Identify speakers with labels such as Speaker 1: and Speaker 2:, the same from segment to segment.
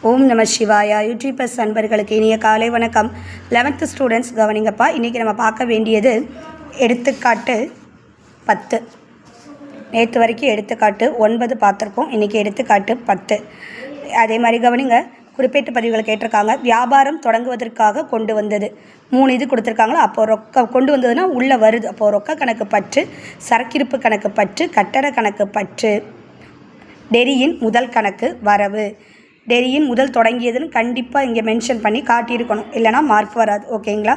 Speaker 1: ஓம் நம சிவாயா யூடியூபர்ஸ் அன்பர்களுக்கு இனிய காலை வணக்கம். 11th students கவனிங்கப்பா. இன்றைக்கி நம்ம பார்க்க வேண்டியது எடுத்துக்காட்டு 10. நேற்று வரைக்கும் எடுத்துக்காட்டு 9 பார்த்துருக்கோம். இன்றைக்கி எடுத்துக்காட்டு 10. அதே மாதிரி கவனிங்க. குறிப்பிட்ட பதிவுகளை கேட்டிருக்காங்க. வியாபாரம் தொடங்குவதற்காக கொண்டு வந்தது 3 இது கொடுத்துருக்காங்களா. அப்போது ரொக்க கொண்டு வந்ததுன்னா உள்ளே வருது. அப்போது ரொக்க கணக்கு பற்று, சரக்கிருப்பு கணக்கு பற்று, கட்டட கணக்கு பற்று, டெரியின் முதல் கணக்கு வரவு. டெரியின் முதல் தொடங்கியதுன்னு கண்டிப்பாக இங்கே மென்ஷன் பண்ணி காட்டியிருக்கணும், இல்லைனா மார்க் வராது. ஓகேங்களா.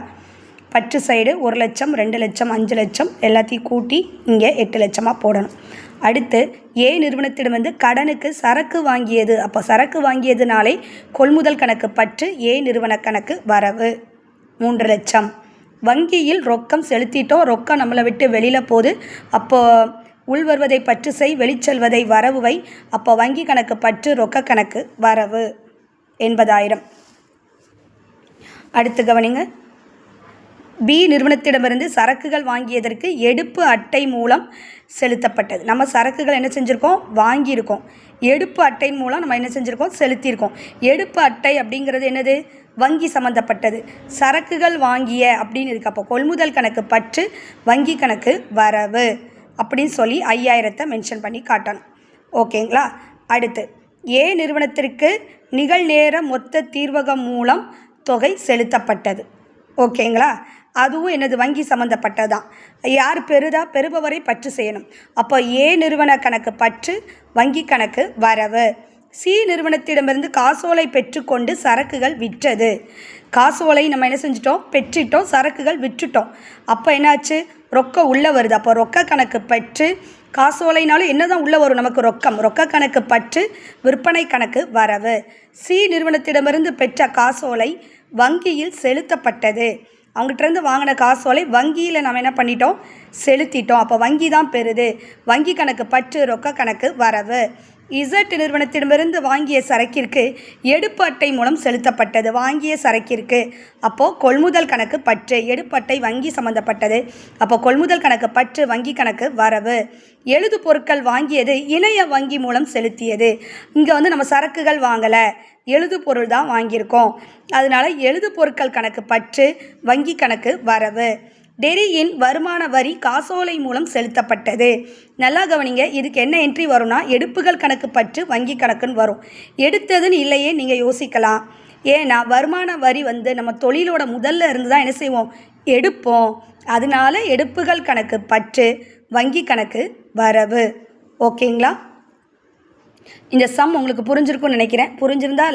Speaker 1: பற்று சைடு 1 லட்சம், 2 லட்சம், 5 லட்சம் எல்லாத்தையும் கூட்டி இங்கே 8 லட்சமாக போடணும். அடுத்து ஏ நிறுவனத்திடம் கடனுக்கு சரக்கு வாங்கியது. அப்போ சரக்கு வாங்கியதுனாலே கொள்முதல் கணக்கு பற்று, ஏ நிறுவன கணக்கு வரவு 3 லட்சம். வங்கியில் ரொக்கம் செலுத்திட்டோம், ரொக்கம் நம்மளை விட்டு வெளியில் போகுது. அப்போது உள்வருவதை பற்று செய், வெளிச்செல்வதை வரவுவை. அப்போ வங்கி கணக்கு பற்று, ரொக்க கணக்கு வரவு 80,000. அடுத்து கவனிங்க. பி நிறுவனத்திடமிருந்து சரக்குகள் வாங்கியதற்கு எடுப்பு அட்டை மூலம் செலுத்தப்பட்டது. நம்ம சரக்குகள் என்ன செஞ்சுருக்கோம், வாங்கியிருக்கோம். எடுப்பு அட்டை மூலம் நம்ம என்ன செஞ்சுருக்கோம், செலுத்தியிருக்கோம். எடுப்பு அட்டை அப்படிங்கிறது என்னது, வங்கி சம்மந்தப்பட்டது. சரக்குகள் வாங்கிய அப்படின்னு இருக்கு. அப்போ கொள்முதல் கணக்கு பற்று, வங்கி கணக்கு வரவு அப்படின்னு சொல்லி 5,000 மென்ஷன் பண்ணி காட்டணும். ஓகேங்களா. அடுத்து ஏ நிறுவனத்திற்கு நிகழ்நேர மொத்த தீர்வகம் மூலம் தொகை செலுத்தப்பட்டது. ஓகேங்களா. அதுவும் என்னது, வங்கி சம்மந்தப்பட்டது தான். யார் பெறுதா, பெறுபவரை பற்று செய்யணும். அப்போ ஏ நிறுவன கணக்கு பற்று, வங்கி கணக்கு வரவு. சி நிறுவனத்திடமிருந்து காசோலை பெற்றுக்கொண்டு சரக்குகள் விற்றது. காசோலை நம்ம என்ன செஞ்சிட்டோம், பெற்றுட்டோம், சரக்குகள் விற்றுட்டோம். அப்போ என்னாச்சு, ரொக்கம் உள்ளே வருது. அப்போ ரொக்க கணக்கு பற்று, காசோலைனாலும் என்ன தான் உள்ளே வரும் நமக்கு, ரொக்கம். ரொக்க கணக்கு பற்று, விற்பனை கணக்கு வரவு. சி நிறுவனத்திடமிருந்து பெற்ற காசோலை வங்கியில் செலுத்தப்பட்டது. அவங்ககிட்டருந்து வாங்கின காசோலை வங்கியில் நம்ம என்ன பண்ணிட்டோம், செலுத்திட்டோம். அப்போ வங்கி தான் பெறுது. வங்கி கணக்கு பற்று, ரொக்க கணக்கு வரவு. இசட் நிறுவனத்திடமிருந்து வாங்கிய சரக்கிற்கு எடுப்பு அட்டை மூலம் செலுத்தப்பட்டது. வாங்கிய சரக்கிற்கு அப்போது கொள்முதல் கணக்கு பற்று, எடுப்பு அட்டை வங்கி சம்மந்தப்பட்டது. அப்போ கொள்முதல் கணக்கு பற்று, வங்கி கணக்கு வரவு. எழுது பொருட்கள் வாங்கியது இணைய வங்கி மூலம் செலுத்தியது. இங்கே நம்ம சரக்குகள் வாங்கலை, எழுது பொருள் தான் வாங்கியிருக்கோம். அதனால் எழுது பொருட்கள் கணக்கு பற்று, வங்கி கணக்கு வரவு. டெரியின் வருமான வரி காசோலை மூலம் செலுத்தப்பட்டது. நல்லா கவனிங்க. இதுக்கு என்ன என்ட்ரி வரும்னா, எடுப்புகள் கணக்கு பற்று, வங்கி கணக்குன்னு வரும். எடுத்ததுன்னு இல்லையே நீங்கள் யோசிக்கலாம். ஏன்னா வருமான வரி நம்ம தொழிலோட முதல்ல இருந்து தான் என்ன செய்வோம், எடுப்போம். அதனால எடுப்புகள் கணக்கு பற்று, வங்கி கணக்கு வரவு. ஓகேங்களா. இந்த சம் உங்களுக்கு புரிஞ்சிருக்கும்னு நினைக்கிறேன். புரிஞ்சிருந்தா